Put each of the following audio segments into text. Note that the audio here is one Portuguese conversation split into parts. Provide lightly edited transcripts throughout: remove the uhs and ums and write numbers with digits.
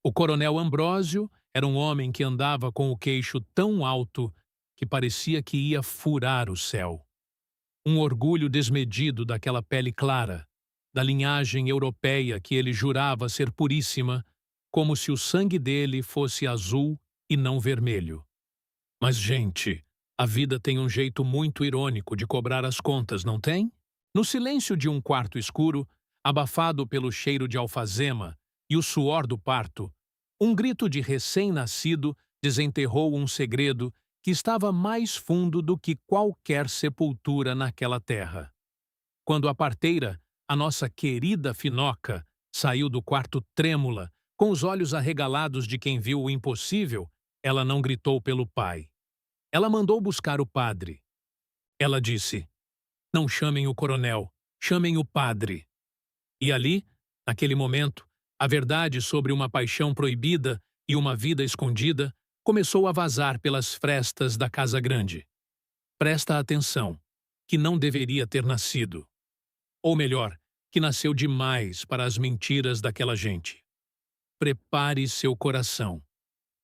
O coronel Ambrósio era um homem que andava com o queixo tão alto que parecia que ia furar o céu. Um orgulho desmedido daquela pele clara, da linhagem europeia que ele jurava ser puríssima, como se o sangue dele fosse azul e não vermelho. Mas, gente, a vida tem um jeito muito irônico de cobrar as contas, não tem? No silêncio de um quarto escuro, abafado pelo cheiro de alfazema e o suor do parto, um grito de recém-nascido desenterrou um segredo que estava mais fundo do que qualquer sepultura naquela terra. Quando a parteira, a nossa querida Finoca, saiu do quarto trêmula, com os olhos arregalados de quem viu o impossível, ela não gritou pelo pai. Ela mandou buscar o padre. Ela disse: "Não chamem o coronel, chamem o padre." E ali, naquele momento, a verdade sobre uma paixão proibida e uma vida escondida começou a vazar pelas frestas da Casa Grande. Presta atenção, que não deveria ter nascido. Ou melhor, que nasceu demais para as mentiras daquela gente. Prepare seu coração.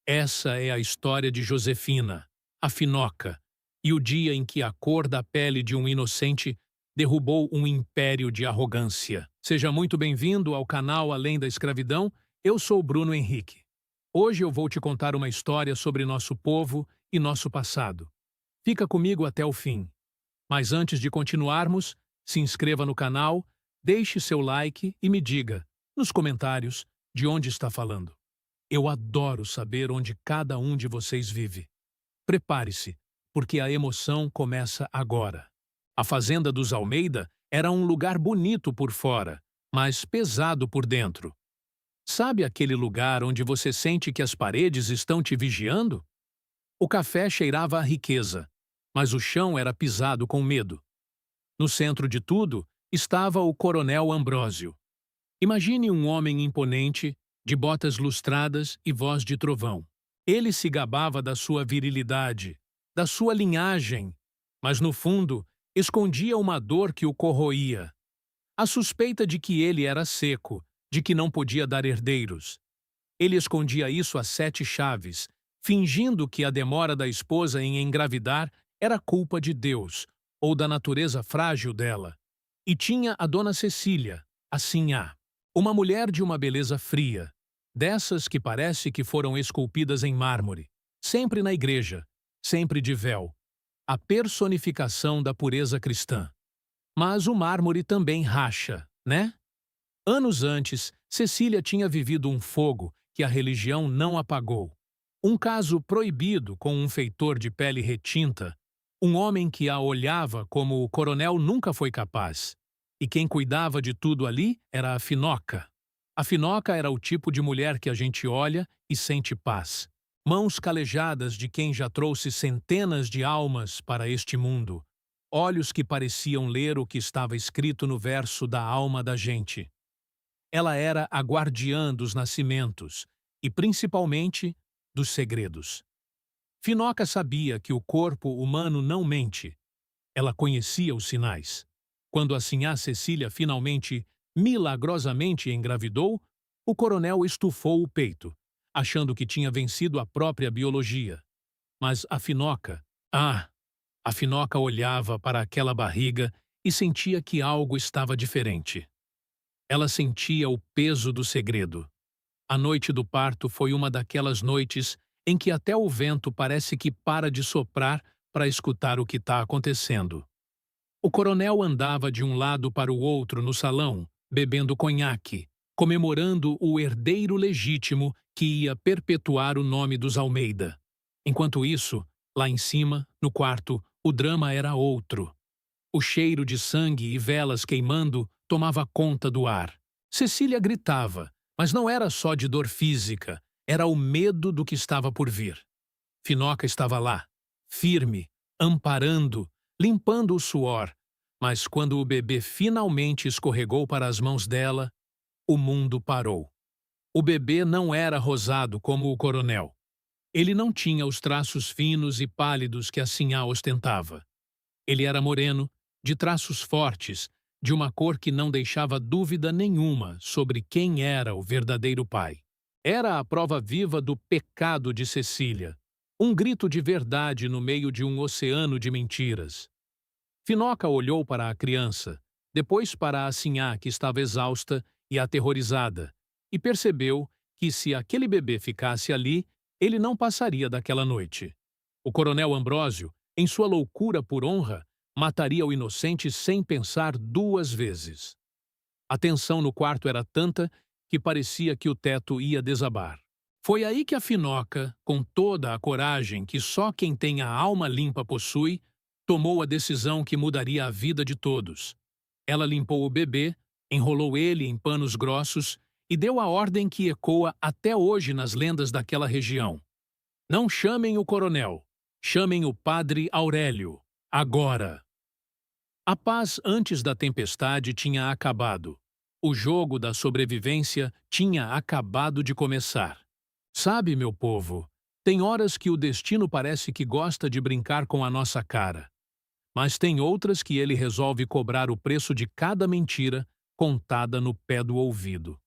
Essa é a história de Josefina, a Finoca, e o dia em que a cor da pele de um inocente derrubou um império de arrogância. Seja muito bem-vindo ao canal Além da Escravidão. Eu sou Bruno Henrique. Hoje eu vou te contar uma história sobre nosso povo e nosso passado. Fica comigo até o fim. Mas antes de continuarmos, se inscreva no canal, deixe seu like e me diga, nos comentários, de onde está falando. Eu adoro saber onde cada um de vocês vive. Prepare-se, porque a emoção começa agora. A fazenda dos Almeida era um lugar bonito por fora, mas pesado por dentro. Sabe aquele lugar onde você sente que as paredes estão te vigiando? O café cheirava a riqueza, mas o chão era pisado com medo. No centro de tudo estava o coronel Ambrósio. Imagine um homem imponente, de botas lustradas e voz de trovão. Ele se gabava da sua virilidade, da sua linhagem, mas no fundo escondia uma dor que o corroía. A suspeita de que ele era seco, de que não podia dar herdeiros. Ele escondia isso a 7 chaves, fingindo que a demora da esposa em engravidar era culpa de Deus, ou da natureza frágil dela. E tinha a dona Cecília, a Sinhá, uma mulher de uma beleza fria, dessas que parece que foram esculpidas em mármore, sempre na igreja, sempre de véu, a personificação da pureza cristã. Mas o mármore também racha, né? Anos antes, Cecília tinha vivido um fogo que a religião não apagou. Um caso proibido com um feitor de pele retinta, um homem que a olhava como o coronel nunca foi capaz. E quem cuidava de tudo ali era a Finoca. A Finoca era o tipo de mulher que a gente olha e sente paz. Mãos calejadas de quem já trouxe centenas de almas para este mundo. Olhos que pareciam ler o que estava escrito no verso da alma da gente. Ela era a guardiã dos nascimentos e, principalmente, dos segredos. Finoca sabia que o corpo humano não mente. Ela conhecia os sinais. Quando a sinhá Cecília finalmente, milagrosamente engravidou, o coronel estufou o peito, achando que tinha vencido a própria biologia. Mas a Finoca, a Finoca olhava para aquela barriga e sentia que algo estava diferente. Ela sentia o peso do segredo. A noite do parto foi uma daquelas noites em que até o vento parece que para de soprar para escutar o que está acontecendo. O coronel andava de um lado para o outro no salão, bebendo conhaque, comemorando o herdeiro legítimo que ia perpetuar o nome dos Almeida. Enquanto isso, lá em cima, no quarto, o drama era outro. O cheiro de sangue e velas queimando tomava conta do ar. Cecília gritava, mas não era só de dor física, era o medo do que estava por vir. Finoca estava lá, firme, amparando, limpando o suor, mas quando o bebê finalmente escorregou para as mãos dela, o mundo parou. O bebê não era rosado como o coronel. Ele não tinha os traços finos e pálidos que a sinhá ostentava. Ele era moreno, de traços fortes, de uma cor que não deixava dúvida nenhuma sobre quem era o verdadeiro pai. Era a prova viva do pecado de Cecília. Um grito de verdade no meio de um oceano de mentiras. Finoca olhou para a criança, depois para a sinhá, que estava exausta e aterrorizada, e percebeu que, se aquele bebê ficasse ali, ele não passaria daquela noite. O coronel Ambrósio, em sua loucura por honra, mataria o inocente sem pensar duas vezes. A tensão no quarto era tanta que parecia que o teto ia desabar. Foi aí que a Finoca, com toda a coragem que só quem tem a alma limpa possui, tomou a decisão que mudaria a vida de todos. Ela limpou o bebê, enrolou ele em panos grossos e deu a ordem que ecoa até hoje nas lendas daquela região. Não chamem o coronel, chamem o padre Aurélio, agora. A paz antes da tempestade tinha acabado. O jogo da sobrevivência tinha acabado de começar. Sabe, meu povo, tem horas que o destino parece que gosta de brincar com a nossa cara. Mas tem outras que ele resolve cobrar o preço de cada mentira contada no pé do ouvido.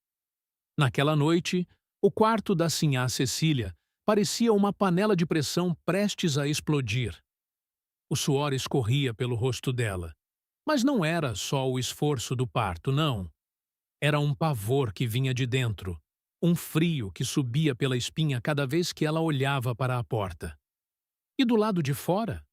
Naquela noite, o quarto da sinhá Cecília parecia uma panela de pressão prestes a explodir. O suor escorria pelo rosto dela. Mas não era só o esforço do parto, não. Era um pavor que vinha de dentro, um frio que subia pela espinha cada vez que ela olhava para a porta. E do lado de fora?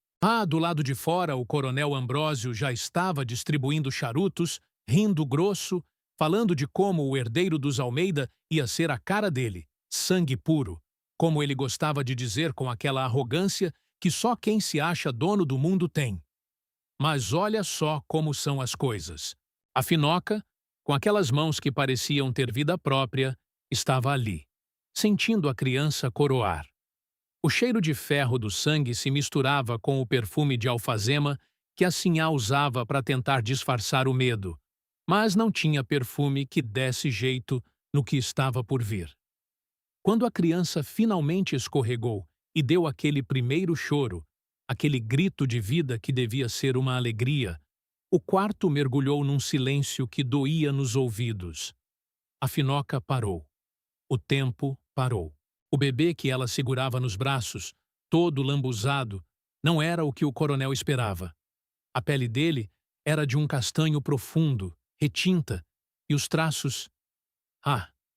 Do lado de fora, o coronel Ambrósio já estava distribuindo charutos, rindo grosso, falando de como o herdeiro dos Almeida ia ser a cara dele, sangue puro, como ele gostava de dizer com aquela arrogância que só quem se acha dono do mundo tem. Mas olha só como são as coisas. A Finoca, com aquelas mãos que pareciam ter vida própria, estava ali, sentindo a criança coroar. O cheiro de ferro do sangue se misturava com o perfume de alfazema que a sinhá usava para tentar disfarçar o medo, mas não tinha perfume que desse jeito no que estava por vir. Quando a criança finalmente escorregou e deu aquele primeiro choro, aquele grito de vida que devia ser uma alegria, o quarto mergulhou num silêncio que doía nos ouvidos. A Finoca parou. O tempo parou. O bebê que ela segurava nos braços, todo lambuzado, não era o que o coronel esperava. A pele dele era de um castanho profundo, retinta, e os traços...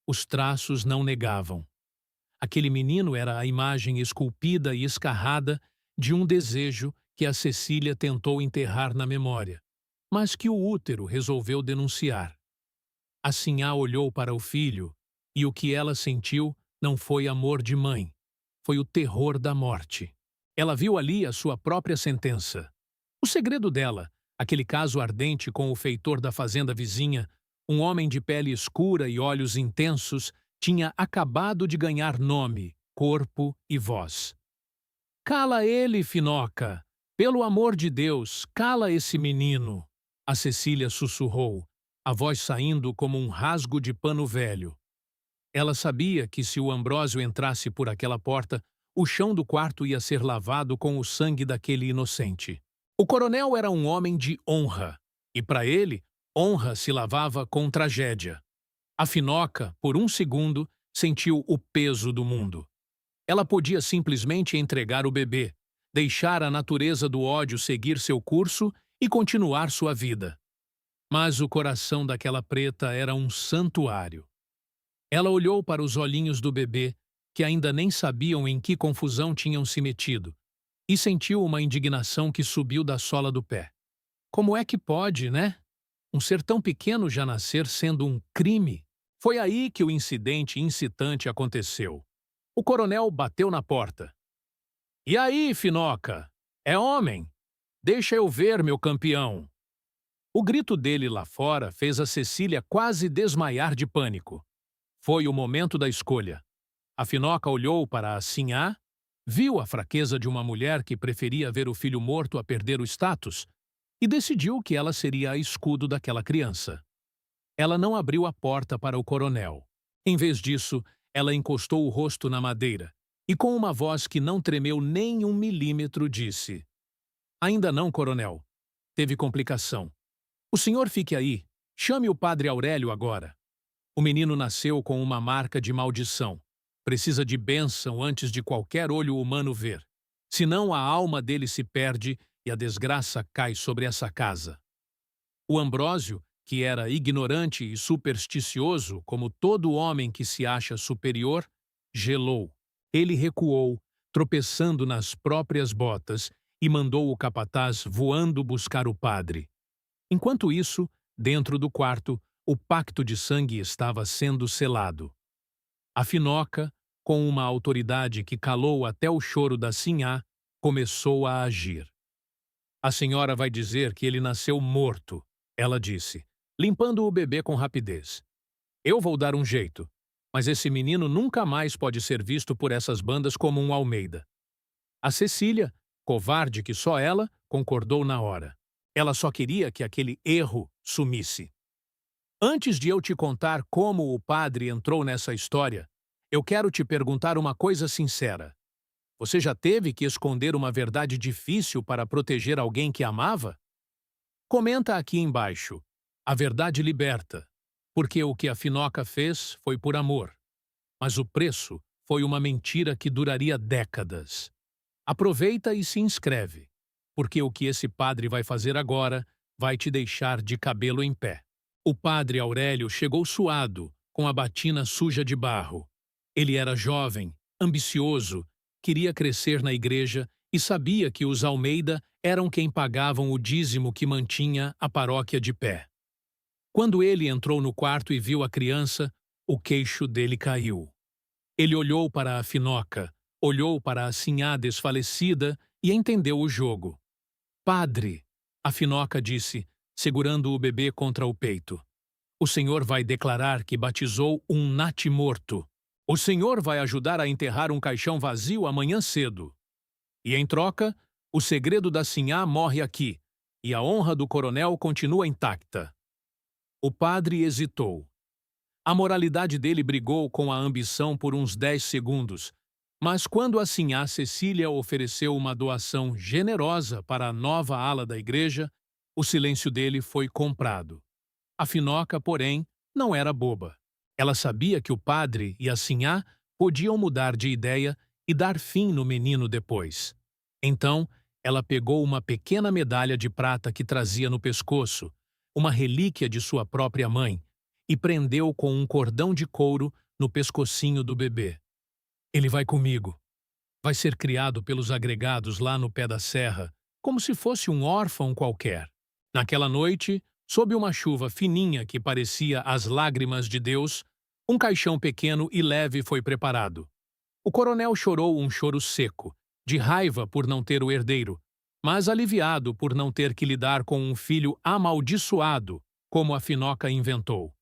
os traços não negavam. Aquele menino era a imagem esculpida e escarrada de um desejo que a Cecília tentou enterrar na memória, mas que o útero resolveu denunciar. A sinhá olhou para o filho, e o que ela sentiu não foi amor de mãe, foi o terror da morte. Ela viu ali a sua própria sentença. O segredo dela, aquele caso ardente com o feitor da fazenda vizinha, um homem de pele escura e olhos intensos, tinha acabado de ganhar nome, corpo e voz. Cala ele, Finoca! Pelo amor de Deus, cala esse menino! A Cecília sussurrou, a voz saindo como um rasgo de pano velho. Ela sabia que se o Ambrósio entrasse por aquela porta, o chão do quarto ia ser lavado com o sangue daquele inocente. O coronel era um homem de honra, e para ele, honra se lavava com tragédia. A Finoca, por um segundo, sentiu o peso do mundo. Ela podia simplesmente entregar o bebê, deixar a natureza do ódio seguir seu curso e continuar sua vida. Mas o coração daquela preta era um santuário. Ela olhou para os olhinhos do bebê, que ainda nem sabiam em que confusão tinham se metido, e sentiu uma indignação que subiu da sola do pé. Como é que pode, né? Um ser tão pequeno já nascer sendo um crime? Foi aí que o incidente incitante aconteceu. O coronel bateu na porta. E aí, Finoca? É homem? Deixa eu ver, meu campeão. O grito dele lá fora fez a Cecília quase desmaiar de pânico. Foi o momento da escolha. A Finoca olhou para a sinhá, viu a fraqueza de uma mulher que preferia ver o filho morto a perder o status e decidiu que ela seria a escudo daquela criança. Ela não abriu a porta para o coronel. Em vez disso, ela encostou o rosto na madeira e, com uma voz que não tremeu nem 1 milímetro, disse: Ainda não, coronel. Teve complicação. O senhor fique aí. Chame o padre Aurélio agora. O menino nasceu com uma marca de maldição. Precisa de bênção antes de qualquer olho humano ver. Senão a alma dele se perde e a desgraça cai sobre essa casa. O Ambrósio, que era ignorante e supersticioso, como todo homem que se acha superior, gelou. Ele recuou, tropeçando nas próprias botas, e mandou o capataz voando buscar o padre. Enquanto isso, dentro do quarto, o pacto de sangue estava sendo selado. A Finoca, com uma autoridade que calou até o choro da sinhá, começou a agir. A senhora vai dizer que ele nasceu morto, ela disse, limpando o bebê com rapidez. Eu vou dar um jeito, mas esse menino nunca mais pode ser visto por essas bandas como um Almeida. A Cecília, covarde que só ela, concordou na hora. Ela só queria que aquele erro sumisse. Antes de eu te contar como o padre entrou nessa história, eu quero te perguntar uma coisa sincera. Você já teve que esconder uma verdade difícil para proteger alguém que amava? Comenta aqui embaixo. A verdade liberta, porque o que a Finoca fez foi por amor. Mas o preço foi uma mentira que duraria décadas. Aproveita e se inscreve, porque o que esse padre vai fazer agora vai te deixar de cabelo em pé. O padre Aurélio chegou suado, com a batina suja de barro. Ele era jovem, ambicioso, queria crescer na igreja e sabia que os Almeida eram quem pagavam o dízimo que mantinha a paróquia de pé. Quando ele entrou no quarto e viu a criança, o queixo dele caiu. Ele olhou para a Finoca, olhou para a sinhá desfalecida e entendeu o jogo. Padre, a Finoca disse, segurando o bebê contra o peito. O senhor vai declarar que batizou um natimorto. O senhor vai ajudar a enterrar um caixão vazio amanhã cedo. E em troca, o segredo da sinhá morre aqui, e a honra do coronel continua intacta. O padre hesitou. A moralidade dele brigou com a ambição por uns 10 segundos, mas quando a sinhá Cecília ofereceu uma doação generosa para a nova ala da igreja, o silêncio dele foi comprado. A Finoca, porém, não era boba. Ela sabia que o padre e a sinhá podiam mudar de ideia e dar fim no menino depois. Então, ela pegou uma pequena medalha de prata que trazia no pescoço, uma relíquia de sua própria mãe, e prendeu com um cordão de couro no pescocinho do bebê. Ele vai comigo. Vai ser criado pelos agregados lá no pé da serra, como se fosse um órfão qualquer. Naquela noite, sob uma chuva fininha que parecia as lágrimas de Deus, um caixão pequeno e leve foi preparado. O coronel chorou um choro seco, de raiva por não ter o herdeiro, mas aliviado por não ter que lidar com um filho amaldiçoado, como a Finoca inventou.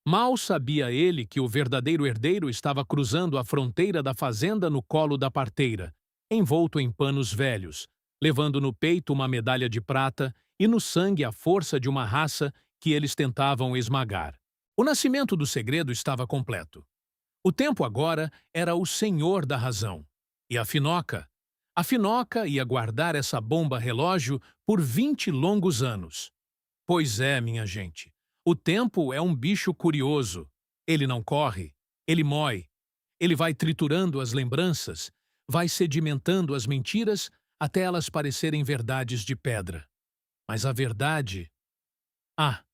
Mal sabia ele que o verdadeiro herdeiro estava cruzando a fronteira da fazenda no colo da parteira, envolto em panos velhos, levando no peito uma medalha de prata e no sangue a força de uma raça que eles tentavam esmagar. O nascimento do segredo estava completo. O tempo agora era o senhor da razão. E a Finoca? A Finoca ia guardar essa bomba relógio por 20 longos anos. Pois é, minha gente. O tempo é um bicho curioso. Ele não corre, ele mói. Ele vai triturando as lembranças, vai sedimentando as mentiras até elas parecerem verdades de pedra. Mas a verdade... a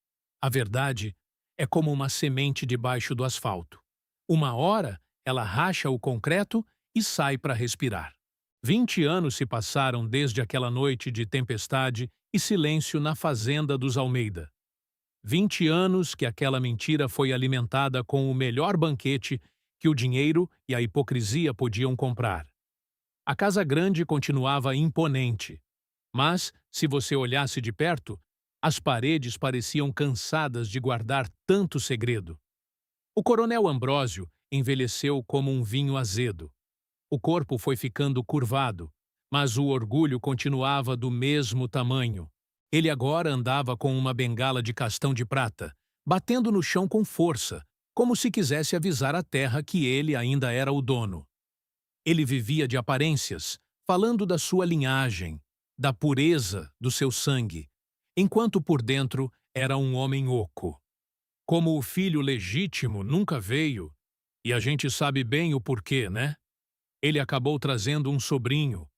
verdade é como uma semente debaixo do asfalto. Uma hora, ela racha o concreto e sai para respirar. 20 anos se passaram desde aquela noite de tempestade e silêncio na fazenda dos Almeida. 20 anos que aquela mentira foi alimentada com o melhor banquete que o dinheiro e a hipocrisia podiam comprar. A casa grande continuava imponente, mas, se você olhasse de perto, as paredes pareciam cansadas de guardar tanto segredo. O coronel Ambrósio envelheceu como um vinho azedo. O corpo foi ficando curvado, mas o orgulho continuava do mesmo tamanho. Ele agora andava com uma bengala de castão de prata, batendo no chão com força, como se quisesse avisar a terra que ele ainda era o dono. Ele vivia de aparências, falando da sua linhagem, da pureza do seu sangue, enquanto por dentro era um homem oco. Como o filho legítimo nunca veio, e a gente sabe bem o porquê, né? Ele acabou trazendo um sobrinho,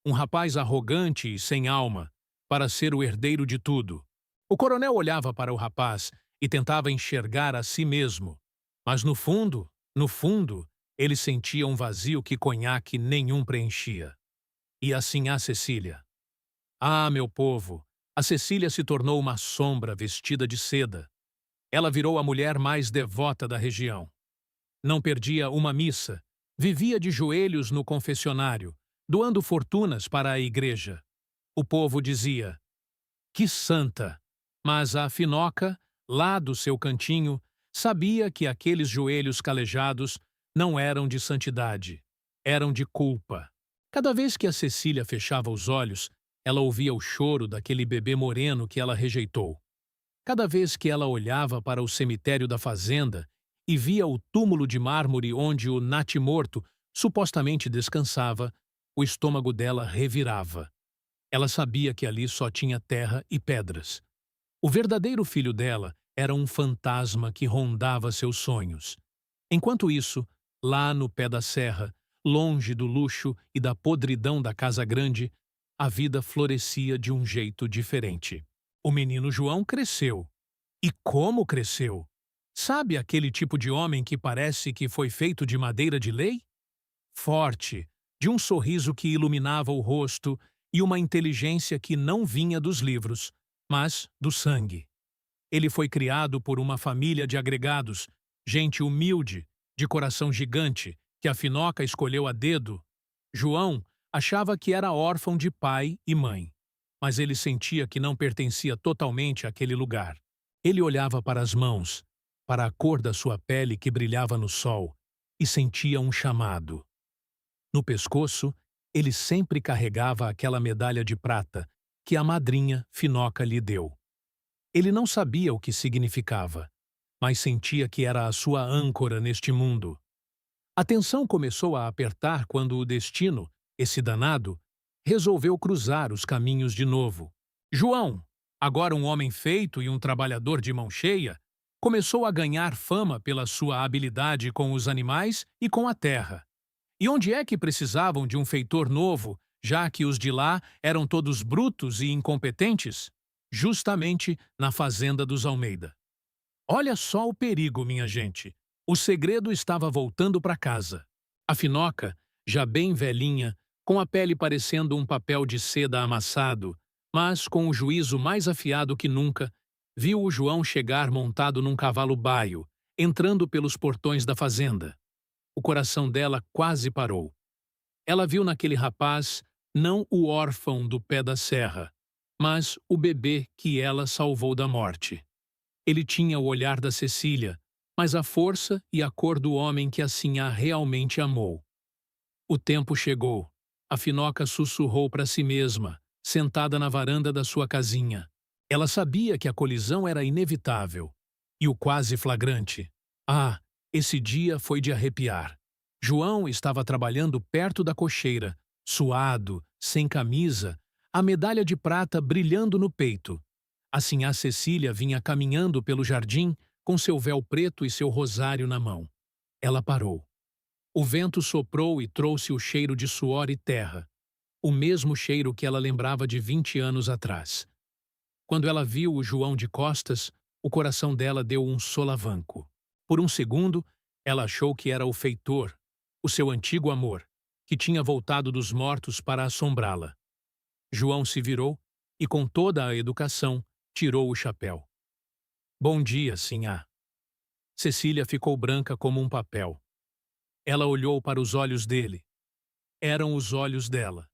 um rapaz arrogante e sem alma, para ser o herdeiro de tudo. O coronel olhava para o rapaz e tentava enxergar a si mesmo, mas no fundo, ele sentia um vazio que conhaque nenhum preenchia. E assim a Cecília. Ah, meu povo, a Cecília se tornou uma sombra vestida de seda. Ela virou a mulher mais devota da região. Não perdia uma missa, vivia de joelhos no confessionário, doando fortunas para a igreja. O povo dizia, que santa! Mas a Finoca, lá do seu cantinho, sabia que aqueles joelhos calejados não eram de santidade, eram de culpa. Cada vez que a Cecília fechava os olhos, ela ouvia o choro daquele bebê moreno que ela rejeitou. Cada vez que ela olhava para o cemitério da fazenda e via o túmulo de mármore onde o natimorto supostamente descansava, o estômago dela revirava. Ela sabia que ali só tinha terra e pedras. O verdadeiro filho dela era um fantasma que rondava seus sonhos. Enquanto isso, lá no pé da serra, longe do luxo e da podridão da casa grande, a vida florescia de um jeito diferente. O menino João cresceu. E como cresceu? Sabe aquele tipo de homem que parece que foi feito de madeira de lei? Forte, de um sorriso que iluminava o rosto e uma inteligência que não vinha dos livros, mas do sangue. Ele foi criado por uma família de agregados, gente humilde, de coração gigante, que a Finoca escolheu a dedo. João achava que era órfão de pai e mãe, mas ele sentia que não pertencia totalmente àquele lugar. Ele olhava para as mãos, para a cor da sua pele que brilhava no sol, e sentia um chamado. No pescoço, ele sempre carregava aquela medalha de prata que a madrinha Finoca lhe deu. Ele não sabia o que significava, mas sentia que era a sua âncora neste mundo. A tensão começou a apertar quando o destino, esse danado, resolveu cruzar os caminhos de novo. João, agora um homem feito e um trabalhador de mão cheia, começou a ganhar fama pela sua habilidade com os animais e com a terra. E onde é que precisavam de um feitor novo, já que os de lá eram todos brutos e incompetentes? Justamente na fazenda dos Almeida. Olha só o perigo, minha gente. O segredo estava voltando para casa. A Finoca, já bem velhinha, com a pele parecendo um papel de seda amassado, mas com o juízo mais afiado que nunca, viu o João chegar montado num cavalo baio, entrando pelos portões da fazenda. O coração dela quase parou. Ela viu naquele rapaz não o órfão do pé da serra, mas o bebê que ela salvou da morte. Ele tinha o olhar da Cecília, mas a força e a cor do homem que assim a realmente amou. O tempo chegou. A Finoca sussurrou para si mesma, sentada na varanda da sua casinha. Ela sabia que a colisão era inevitável. E o quase flagrante. Ah, esse dia foi de arrepiar. João estava trabalhando perto da cocheira, suado, sem camisa, a medalha de prata brilhando no peito. A sinhá Cecília vinha caminhando pelo jardim com seu véu preto e seu rosário na mão. Ela parou. O vento soprou e trouxe o cheiro de suor e terra, o mesmo cheiro que ela lembrava de 20 anos atrás. Quando ela viu o João de costas, o coração dela deu um solavanco. Por um segundo, ela achou que era o feitor, o seu antigo amor, que tinha voltado dos mortos para assombrá-la. João se virou e, com toda a educação, tirou o chapéu. Bom dia, sinhá. Cecília ficou branca como um papel. Ela olhou para os olhos dele. Eram os olhos dela.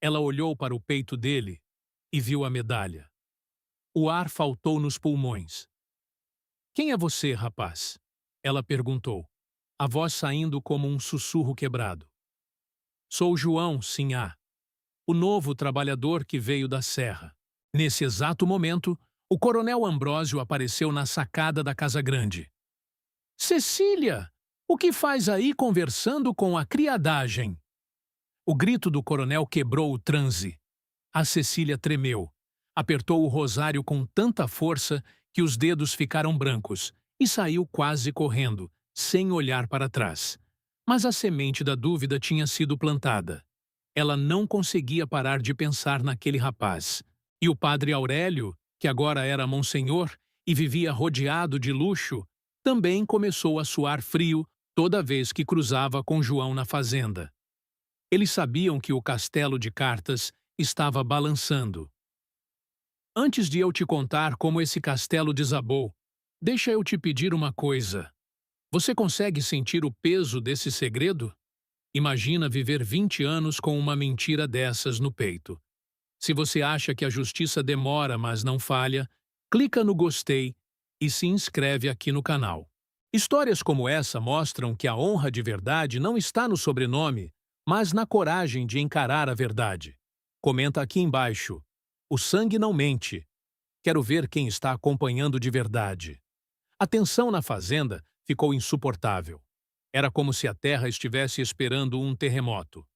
Ela olhou para o peito dele e viu a medalha. O ar faltou nos pulmões. Quem é você, rapaz? Ela perguntou, a voz saindo como um sussurro quebrado. Sou João, sinhá, o novo trabalhador que veio da serra. Nesse exato momento, o coronel Ambrósio apareceu na sacada da casa grande. Cecília, o que faz aí conversando com a criadagem? O grito do coronel quebrou o transe. A Cecília tremeu, apertou o rosário com tanta força que os dedos ficaram brancos e saiu quase correndo, sem olhar para trás. Mas a semente da dúvida tinha sido plantada. Ela não conseguia parar de pensar naquele rapaz. E o padre Aurélio, que agora era monsenhor e vivia rodeado de luxo, também começou a suar frio toda vez que cruzava com João na fazenda. Eles sabiam que o castelo de cartas estava balançando. Antes de eu te contar como esse castelo desabou, deixa eu te pedir uma coisa. Você consegue sentir o peso desse segredo? Imagina viver 20 anos com uma mentira dessas no peito. Se você acha que a justiça demora, mas não falha, clica no gostei e se inscreve aqui no canal. Histórias como essa mostram que a honra de verdade não está no sobrenome, mas na coragem de encarar a verdade. Comenta aqui embaixo. O sangue não mente. Quero ver quem está acompanhando de verdade. A tensão na fazenda ficou insuportável. Era como se a terra estivesse esperando um terremoto.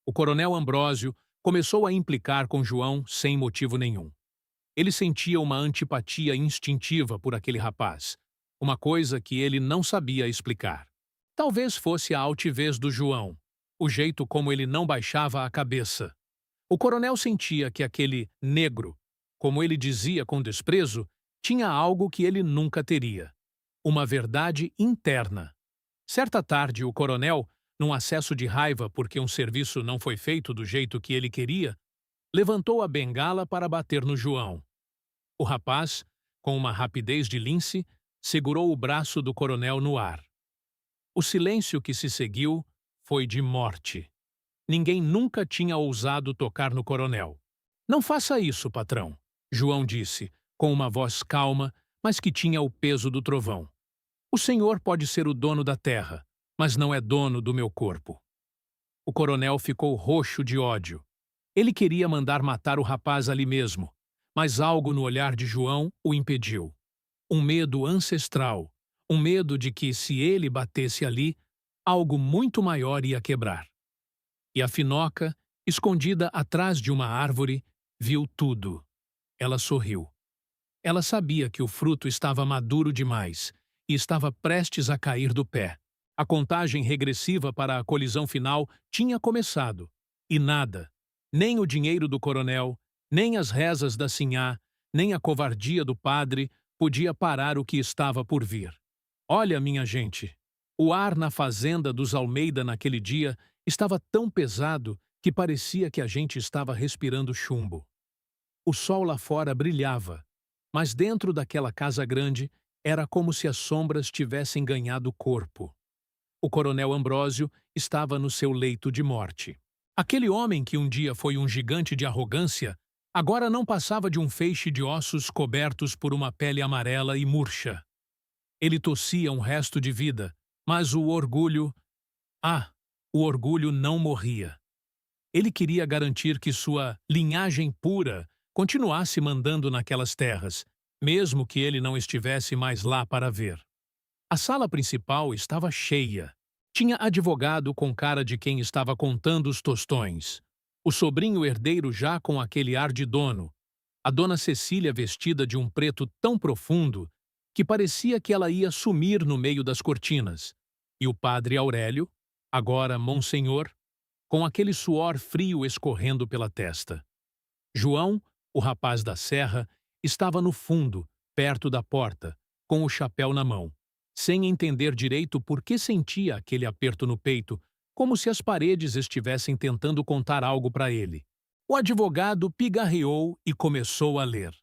O coronel Ambrósio começou a implicar com João sem motivo nenhum. Ele sentia uma antipatia instintiva por aquele rapaz, uma coisa que ele não sabia explicar. Talvez fosse a altivez do João, o jeito como ele não baixava a cabeça. O coronel sentia que aquele negro, como ele dizia com desprezo, tinha algo que ele nunca teria: uma verdade interna. Certa tarde, o coronel, num acesso de raiva porque um serviço não foi feito do jeito que ele queria, levantou a bengala para bater no João. O rapaz, com uma rapidez de lince, segurou o braço do coronel no ar. O silêncio que se seguiu foi de morte. Ninguém nunca tinha ousado tocar no coronel. Não faça isso, patrão, João disse, com uma voz calma, mas que tinha o peso do trovão. O senhor pode ser o dono da terra, mas não é dono do meu corpo. O coronel ficou roxo de ódio. Ele queria mandar matar o rapaz ali mesmo, mas algo no olhar de João o impediu. Um medo ancestral, um medo de que, se ele batesse ali, algo muito maior ia quebrar. E a Finoca, escondida atrás de uma árvore, viu tudo. Ela sorriu. Ela sabia que o fruto estava maduro demais e estava prestes a cair do pé. A contagem regressiva para a colisão final tinha começado. E nada, nem o dinheiro do coronel, nem as rezas da sinhá, nem a covardia do padre, podia parar o que estava por vir. Olha, minha gente, o ar na fazenda dos Almeida naquele dia estava tão pesado que parecia que a gente estava respirando chumbo. O sol lá fora brilhava, mas dentro daquela casa grande era como se as sombras tivessem ganhado corpo. O coronel Ambrósio estava no seu leito de morte. Aquele homem que um dia foi um gigante de arrogância, agora não passava de um feixe de ossos cobertos por uma pele amarela e murcha. Ele tossia um resto de vida, mas o orgulho não morria. Ele queria garantir que sua linhagem pura continuasse mandando naquelas terras, mesmo que ele não estivesse mais lá para ver. A sala principal estava cheia. Tinha advogado com cara de quem estava contando os tostões. O sobrinho herdeiro já com aquele ar de dono. A dona Cecília vestida de um preto tão profundo que parecia que ela ia sumir no meio das cortinas. E o padre Aurélio, agora monsenhor, com aquele suor frio escorrendo pela testa. João, o rapaz da serra, estava no fundo, perto da porta, com o chapéu na mão, sem entender direito por que sentia aquele aperto no peito, como se as paredes estivessem tentando contar algo para ele. O advogado pigarreou e começou a ler.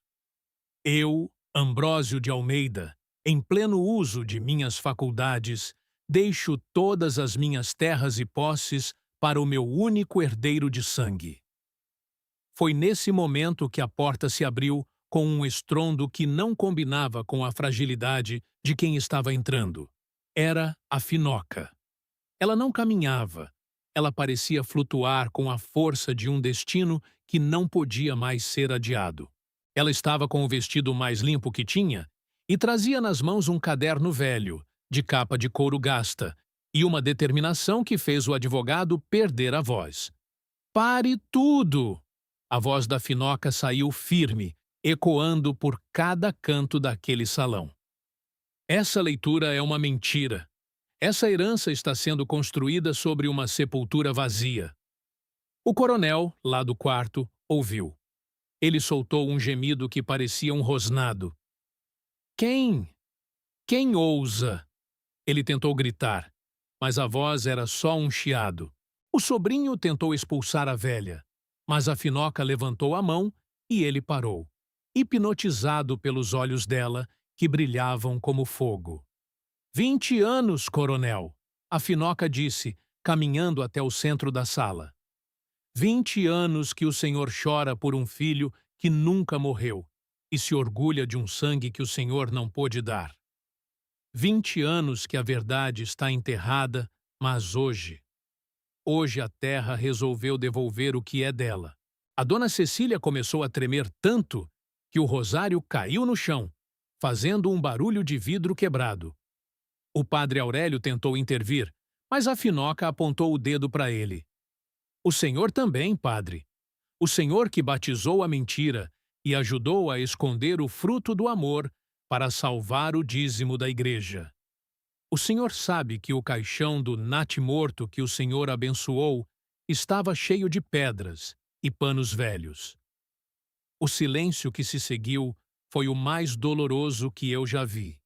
Eu, Ambrósio de Almeida, em pleno uso de minhas faculdades, deixo todas as minhas terras e posses para o meu único herdeiro de sangue. Foi nesse momento que a porta se abriu com um estrondo que não combinava com a fragilidade de quem estava entrando. Era a Finoca. Ela não caminhava. Ela parecia flutuar com a força de um destino que não podia mais ser adiado. Ela estava com o vestido mais limpo que tinha e trazia nas mãos um caderno velho, de capa de couro gasta, e uma determinação que fez o advogado perder a voz. Pare tudo! A voz da Finoca saiu firme, ecoando por cada canto daquele salão. Essa leitura é uma mentira. Essa herança está sendo construída sobre uma sepultura vazia. O coronel, lá do quarto, ouviu. Ele soltou um gemido que parecia um rosnado. Quem? Quem ousa? Ele tentou gritar, mas a voz era só um chiado. O sobrinho tentou expulsar a velha, mas a Finoca levantou a mão e ele parou, hipnotizado pelos olhos dela, que brilhavam como fogo. 20 anos, coronel, a Finoca disse, caminhando até o centro da sala. 20 anos que o senhor chora por um filho que nunca morreu e se orgulha de um sangue que o senhor não pôde dar. 20 anos que a verdade está enterrada, mas hoje a terra resolveu devolver o que é dela. A dona Cecília começou a tremer tanto que o rosário caiu no chão, fazendo um barulho de vidro quebrado. O padre Aurélio tentou intervir, mas a Finoca apontou o dedo para ele. O senhor também, padre. O senhor que batizou a mentira e ajudou a esconder o fruto do amor para salvar o dízimo da igreja. O senhor sabe que o caixão do natimorto que o senhor abençoou estava cheio de pedras e panos velhos. O silêncio que se seguiu foi o mais doloroso que eu já vi.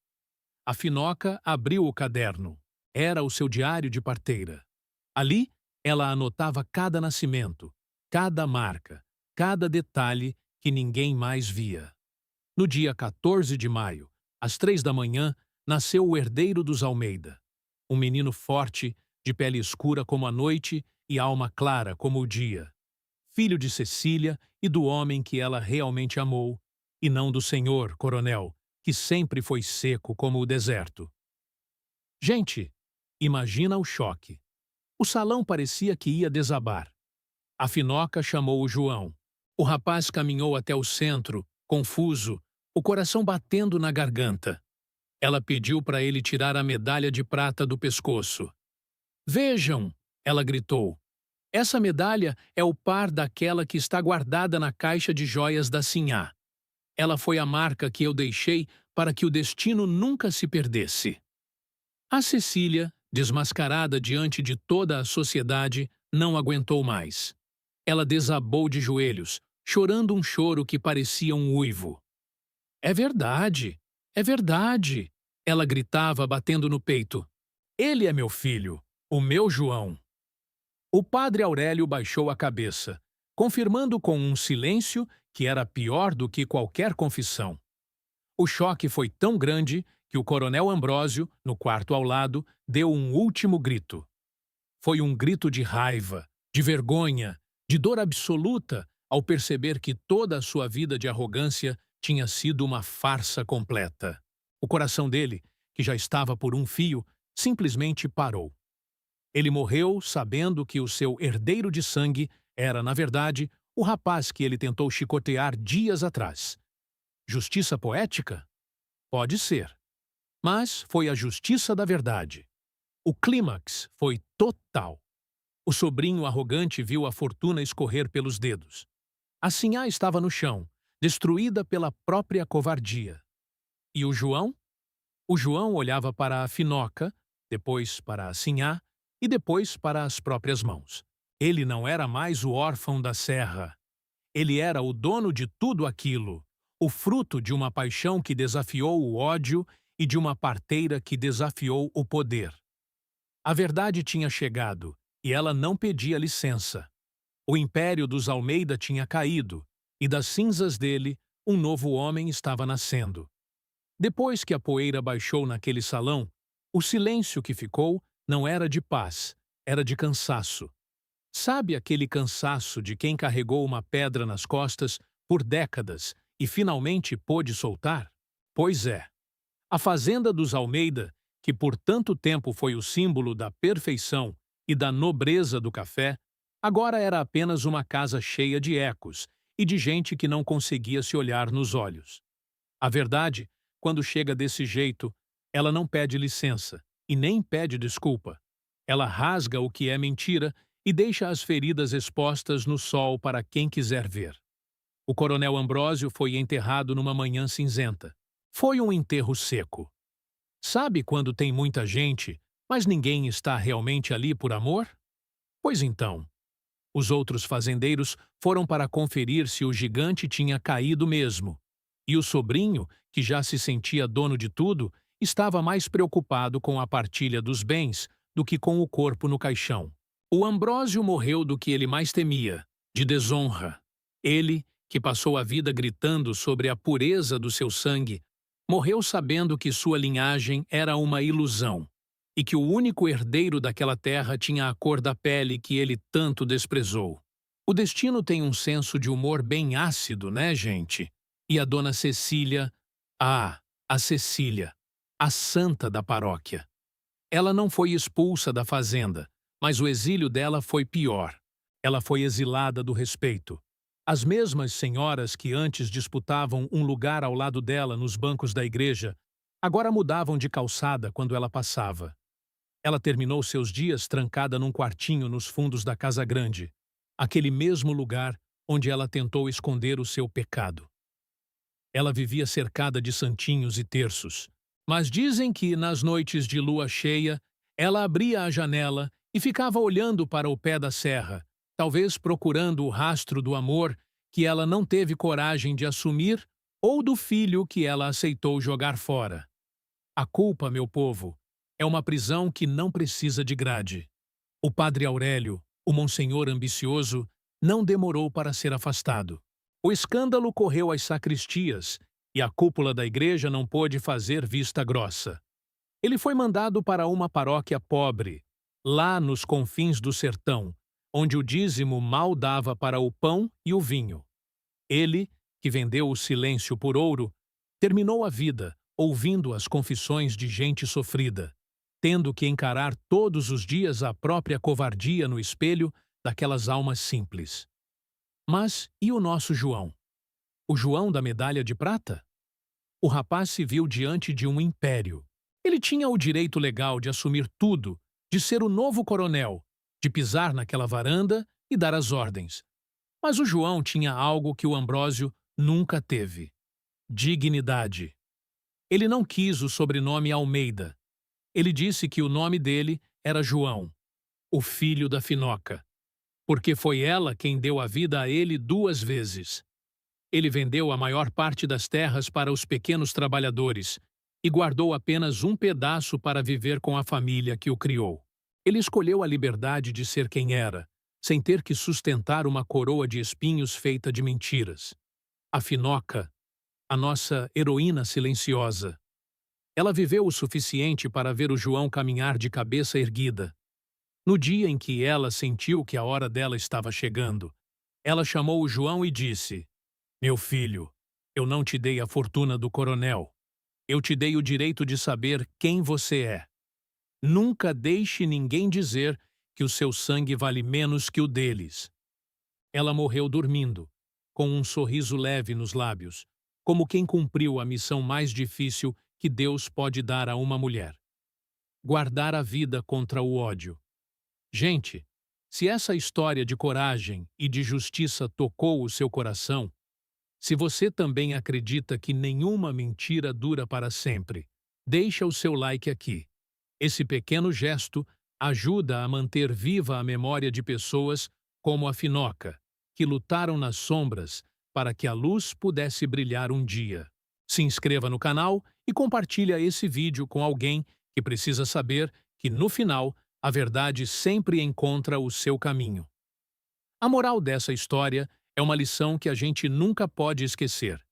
A Finoca abriu o caderno. Era o seu diário de parteira. Ali, ela anotava cada nascimento, cada marca, cada detalhe que ninguém mais via. No dia 14 de maio, às 3 da manhã, nasceu o herdeiro dos Almeida. Um menino forte, de pele escura como a noite e alma clara como o dia. Filho de Cecília e do homem que ela realmente amou, e não do senhor, coronel, que sempre foi seco como o deserto. Gente, imagina o choque. O salão parecia que ia desabar. A Finoca chamou o João. O rapaz caminhou até o centro, confuso, o coração batendo na garganta. Ela pediu para ele tirar a medalha de prata do pescoço. Vejam, ela gritou. Essa medalha é o par daquela que está guardada na caixa de joias da Sinhá. Ela foi a marca que eu deixei para que o destino nunca se perdesse. A Cecília, desmascarada diante de toda a sociedade, não aguentou mais. Ela desabou de joelhos, chorando um choro que parecia um uivo. É verdade, é verdade, ela gritava batendo no peito. Ele é meu filho, o meu João. O padre Aurélio baixou a cabeça, confirmando com um silêncio que era pior do que qualquer confissão. O choque foi tão grande que o coronel Ambrósio, no quarto ao lado, deu um último grito. Foi um grito de raiva, de vergonha, de dor absoluta ao perceber que toda a sua vida de arrogância tinha sido uma farsa completa. O coração dele, que já estava por um fio, simplesmente parou. Ele morreu sabendo que o seu herdeiro de sangue era, na verdade, o rapaz que ele tentou chicotear dias atrás. Justiça poética? Pode ser. Mas foi a justiça da verdade. O clímax foi total. O sobrinho arrogante viu a fortuna escorrer pelos dedos. A Sinhá estava no chão, destruída pela própria covardia. E o João? O João olhava para a Finoca, depois para a Sinhá e depois para as próprias mãos. Ele não era mais o órfão da serra. Ele era o dono de tudo aquilo, o fruto de uma paixão que desafiou o ódio e de uma parteira que desafiou o poder. A verdade tinha chegado, e ela não pedia licença. O império dos Almeida tinha caído, e das cinzas dele, um novo homem estava nascendo. Depois que a poeira baixou naquele salão, o silêncio que ficou não era de paz, era de cansaço. Sabe aquele cansaço de quem carregou uma pedra nas costas por décadas e finalmente pôde soltar? Pois é. A fazenda dos Almeida, que por tanto tempo foi o símbolo da perfeição e da nobreza do café, agora era apenas uma casa cheia de ecos e de gente que não conseguia se olhar nos olhos. A verdade, quando chega desse jeito, ela não pede licença e nem pede desculpa. Ela rasga o que é mentira e deixa as feridas expostas no sol para quem quiser ver. O coronel Ambrósio foi enterrado numa manhã cinzenta. Foi um enterro seco. Sabe quando tem muita gente, mas ninguém está realmente ali por amor? Pois então, os outros fazendeiros foram para conferir se o gigante tinha caído mesmo. E o sobrinho, que já se sentia dono de tudo, estava mais preocupado com a partilha dos bens do que com o corpo no caixão. O Ambrósio morreu do que ele mais temia, de desonra. Ele, que passou a vida gritando sobre a pureza do seu sangue, morreu sabendo que sua linhagem era uma ilusão e que o único herdeiro daquela terra tinha a cor da pele que ele tanto desprezou. O destino tem um senso de humor bem ácido, né, gente? E a dona Cecília, a Cecília, a santa da paróquia. Ela não foi expulsa da fazenda, mas o exílio dela foi pior. Ela foi exilada do respeito. As mesmas senhoras que antes disputavam um lugar ao lado dela nos bancos da igreja, agora mudavam de calçada quando ela passava. Ela terminou seus dias trancada num quartinho nos fundos da Casa Grande, aquele mesmo lugar onde ela tentou esconder o seu pecado. Ela vivia cercada de santinhos e terços, mas dizem que, nas noites de lua cheia, ela abria a janela e ficava olhando para o pé da serra, talvez procurando o rastro do amor que ela não teve coragem de assumir ou do filho que ela aceitou jogar fora. A culpa, meu povo, é uma prisão que não precisa de grade. O padre Aurélio, o monsenhor ambicioso, não demorou para ser afastado. O escândalo correu às sacristias e a cúpula da igreja não pôde fazer vista grossa. Ele foi mandado para uma paróquia pobre, lá nos confins do sertão, onde o dízimo mal dava para o pão e o vinho. Ele, que vendeu o silêncio por ouro, terminou a vida ouvindo as confissões de gente sofrida, tendo que encarar todos os dias a própria covardia no espelho daquelas almas simples. Mas e o nosso João? O João da medalha de prata? O rapaz se viu diante de um império. Ele tinha o direito legal de assumir tudo, de ser o novo coronel, de pisar naquela varanda e dar as ordens. Mas o João tinha algo que o Ambrósio nunca teve: dignidade. Ele não quis o sobrenome Almeida. Ele disse que o nome dele era João, o filho da Finoca, porque foi ela quem deu a vida a ele 2 vezes. Ele vendeu a maior parte das terras para os pequenos trabalhadores e guardou apenas um pedaço para viver com a família que o criou. Ele escolheu a liberdade de ser quem era, sem ter que sustentar uma coroa de espinhos feita de mentiras. A Finoca, a nossa heroína silenciosa. Ela viveu o suficiente para ver o João caminhar de cabeça erguida. No dia em que ela sentiu que a hora dela estava chegando, ela chamou o João e disse: "Meu filho, eu não te dei a fortuna do coronel. Eu te dei o direito de saber quem você é. Nunca deixe ninguém dizer que o seu sangue vale menos que o deles." Ela morreu dormindo, com um sorriso leve nos lábios, como quem cumpriu a missão mais difícil que Deus pode dar a uma mulher: guardar a vida contra o ódio. Gente, se essa história de coragem e de justiça tocou o seu coração, se você também acredita que nenhuma mentira dura para sempre, deixa o seu like aqui. Esse pequeno gesto ajuda a manter viva a memória de pessoas como a Finoca, que lutaram nas sombras para que a luz pudesse brilhar um dia. Se inscreva no canal e compartilhe esse vídeo com alguém que precisa saber que, no final, a verdade sempre encontra o seu caminho. A moral dessa história é uma lição que a gente nunca pode esquecer.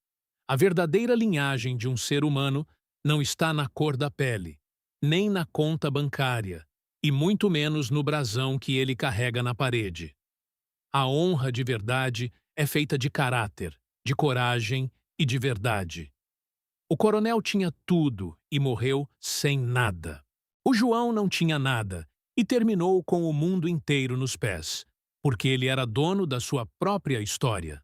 A verdadeira linhagem de um ser humano não está na cor da pele, nem na conta bancária, e muito menos no brasão que ele carrega na parede. A honra de verdade é feita de caráter, de coragem e de verdade. O coronel tinha tudo e morreu sem nada. O João não tinha nada e terminou com o mundo inteiro nos pés, porque ele era dono da sua própria história.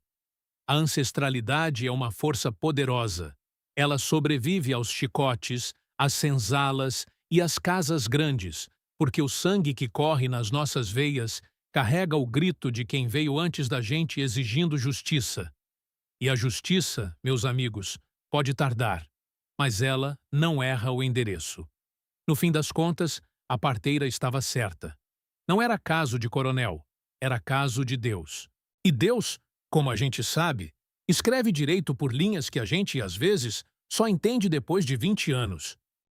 A ancestralidade é uma força poderosa. Ela sobrevive aos chicotes, às senzalas e às casas grandes, porque o sangue que corre nas nossas veias carrega o grito de quem veio antes da gente exigindo justiça. E a justiça, meus amigos, pode tardar, mas ela não erra o endereço. No fim das contas, a parteira estava certa. Não era caso de coronel, era caso de Deus. E Deus, como a gente sabe, escreve direito por linhas que a gente, às vezes, só entende depois de 20 anos.